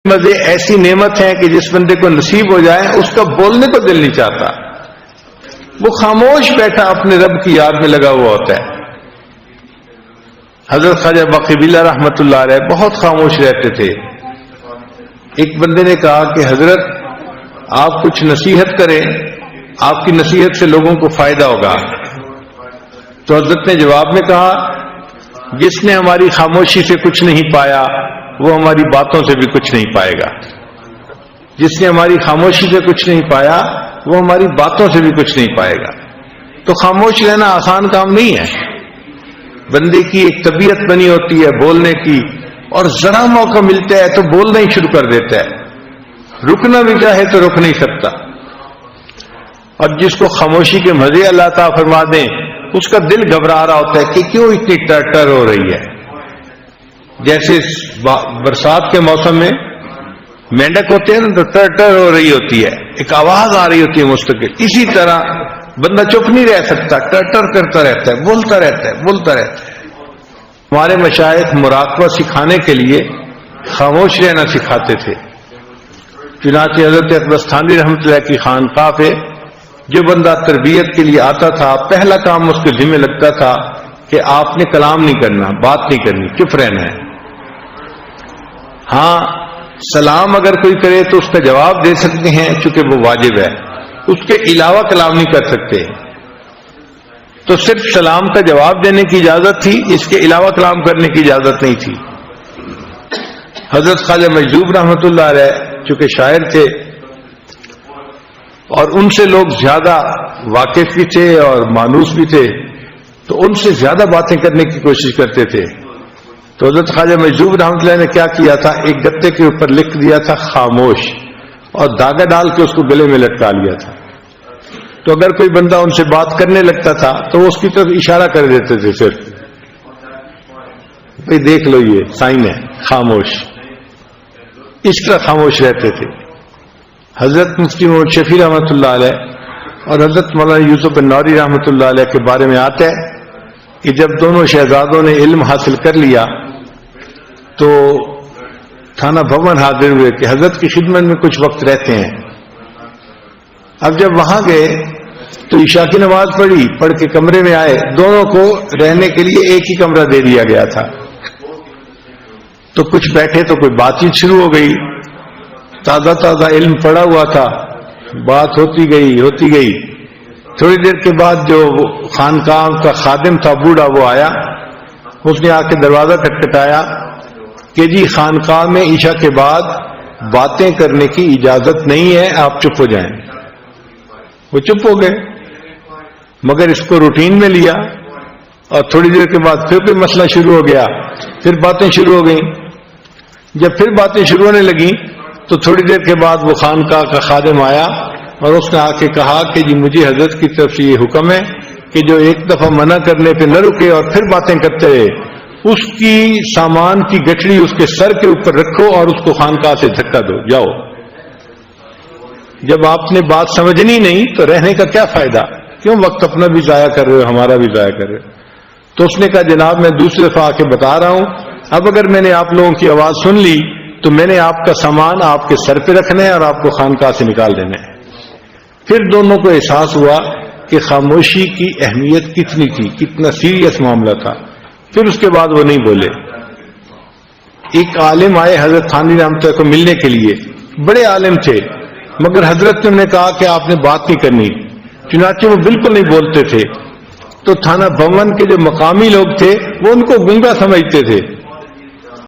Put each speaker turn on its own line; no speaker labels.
مزے ایسی نعمت ہے کہ جس بندے کو نصیب ہو جائے اس کا بولنے کو دل نہیں چاہتا، وہ خاموش بیٹھا اپنے رب کی یاد میں لگا ہوا ہوتا ہے۔ حضرت خواجہ باقی رحمت اللہ علیہ بہت خاموش رہتے تھے۔ ایک بندے نے کہا کہ حضرت آپ کچھ نصیحت کریں، آپ کی نصیحت سے لوگوں کو فائدہ ہوگا۔ تو حضرت نے جواب میں کہا جس نے ہماری خاموشی سے کچھ نہیں پایا وہ ہماری باتوں سے بھی کچھ نہیں پائے گا، جس نے ہماری خاموشی سے کچھ نہیں پایا وہ ہماری باتوں سے بھی کچھ نہیں پائے گا۔ تو خاموش رہنا آسان کام نہیں ہے، بندے کی ایک طبیعت بنی ہوتی ہے بولنے کی، اور ذرا موقع ملتا ہے تو بولنا ہی شروع کر دیتا ہے، رکنا بھی چاہے تو رک نہیں سکتا۔ اور جس کو خاموشی کے مزے اللہ تعالیٰ فرما دیں اس کا دل گھبرا رہا ہوتا ہے کہ کیوں اتنی ٹرٹر ہو رہی ہے۔ جیسے برسات کے موسم میں مینڈک ہوتے ہیں نا تو ٹرٹر ہو رہی ہوتی ہے، ایک آواز آ رہی ہوتی ہے مستقل، اسی طرح بندہ چپ نہیں رہ سکتا، ٹرٹر کرتا رہتا ہے، بولتا رہتا ہے بولتا رہتا ہے۔ ہمارے مشائخ مراقبہ سکھانے کے لیے خاموش رہنا سکھاتے تھے۔ چنانچہ حضرت اقبستانی رحمۃ اللہ کی خانقاہ پہ جو بندہ تربیت کے لیے آتا تھا پہلا کام اس کے ذمہ لگتا تھا کہ آپ نے کلام نہیں کرنا، بات نہیں کرنی، چپ رہنا ہے۔ ہاں سلام اگر کوئی کرے تو اس کا جواب دے سکتے ہیں چونکہ وہ واجب ہے، اس کے علاوہ کلام نہیں کر سکتے۔ تو صرف سلام کا جواب دینے کی اجازت تھی، اس کے علاوہ کلام کرنے کی اجازت نہیں تھی۔ حضرت خواجہ مجذوب رحمۃ اللہ علیہ چونکہ شاعر تھے اور ان سے لوگ زیادہ واقف بھی تھے اور مانوس بھی تھے، تو ان سے زیادہ باتیں کرنے کی کوشش کرتے تھے۔ تو حضرت خواجہ مجذوب رحمۃ اللہ نے کیا کیا تھا، ایک گتے کے اوپر لکھ دیا تھا خاموش، اور دھاگا ڈال کے اس کو گلے میں لٹکا لیا تھا۔ تو اگر کوئی بندہ ان سے بات کرنے لگتا تھا تو وہ اس کی طرف اشارہ کر دیتے تھے، صرف بھائی دیکھ لو یہ سائن ہے خاموش، اس طرح خاموش رہتے تھے۔ حضرت مفتی محمد شفیع رحمۃ اللہ علیہ اور حضرت مولانا یوسف النوری رحمۃ اللہ علیہ کے بارے میں آتا ہے کہ جب دونوں شہزادوں نے علم حاصل کر لیا تو تھانہ بھون حاضر ہوئے کہ حضرت کی خدمت میں کچھ وقت رہتے ہیں۔ اب جب وہاں گئے تو عشاء کی نماز پڑھی، پڑھ کے کمرے میں آئے، دونوں کو رہنے کے لیے ایک ہی کمرہ دے دیا گیا تھا۔ تو کچھ بیٹھے تو کوئی بات چیت شروع ہو گئی، تازہ تازہ علم پڑا ہوا تھا، بات ہوتی گئی۔ تھوڑی دیر کے بعد جو خانقاہ کا خادم تھا بوڑھا وہ آیا، اس نے آ کے دروازہ کھٹکھٹایا کہ جی خانقاہ میں عشاء کے بعد باتیں کرنے کی اجازت نہیں ہے، آپ چپ ہو جائیں۔ وہ چپ ہو گئے، مگر اس کو روٹین میں لیا، اور تھوڑی دیر کے بعد پھر کوئی مسئلہ شروع ہو گیا، پھر باتیں شروع ہو گئیں۔ جب پھر باتیں شروع ہونے لگیں تو تھوڑی دیر کے بعد وہ خانقاہ کا خادم آیا اور اس نے آ کے کہا کہ جی مجھے حضرت کی طرف سے یہ حکم ہے کہ جو ایک دفعہ منع کرنے پہ نہ رکے اور پھر باتیں کرتے رہے، اس کی سامان کی گٹھڑی اس کے سر کے اوپر رکھو اور اس کو خانقاہ سے دھکا دو، جاؤ۔ جب آپ نے بات سمجھنی نہیں تو رہنے کا کیا فائدہ، کیوں وقت اپنا بھی ضائع کر رہے ہو، ہمارا بھی ضائع کر رہے ہو۔ تو اس نے کہا جناب میں دوسری دفعہ آ کے بتا رہا ہوں، اب اگر میں نے آپ لوگوں کی آواز سن لی تو میں نے آپ کا سامان آپ کے سر پہ رکھنا ہے اور آپ کو خانقاہ سے نکال دینا ہے۔ پھر دونوں کو احساس ہوا کہ خاموشی کی اہمیت کتنی تھی، کتنا سیریس معاملہ تھا۔ پھر اس کے بعد وہ نہیں بولے۔ ایک عالم آئے حضرت تھانوی رحمۃ اللہ کو ملنے کے لیے، بڑے عالم تھے، مگر حضرت نے کہا کہ آپ نے بات نہیں کرنی، چنانچہ وہ بالکل نہیں بولتے تھے۔ تو تھانہ بھون کے جو مقامی لوگ تھے وہ ان کو گنگا سمجھتے تھے،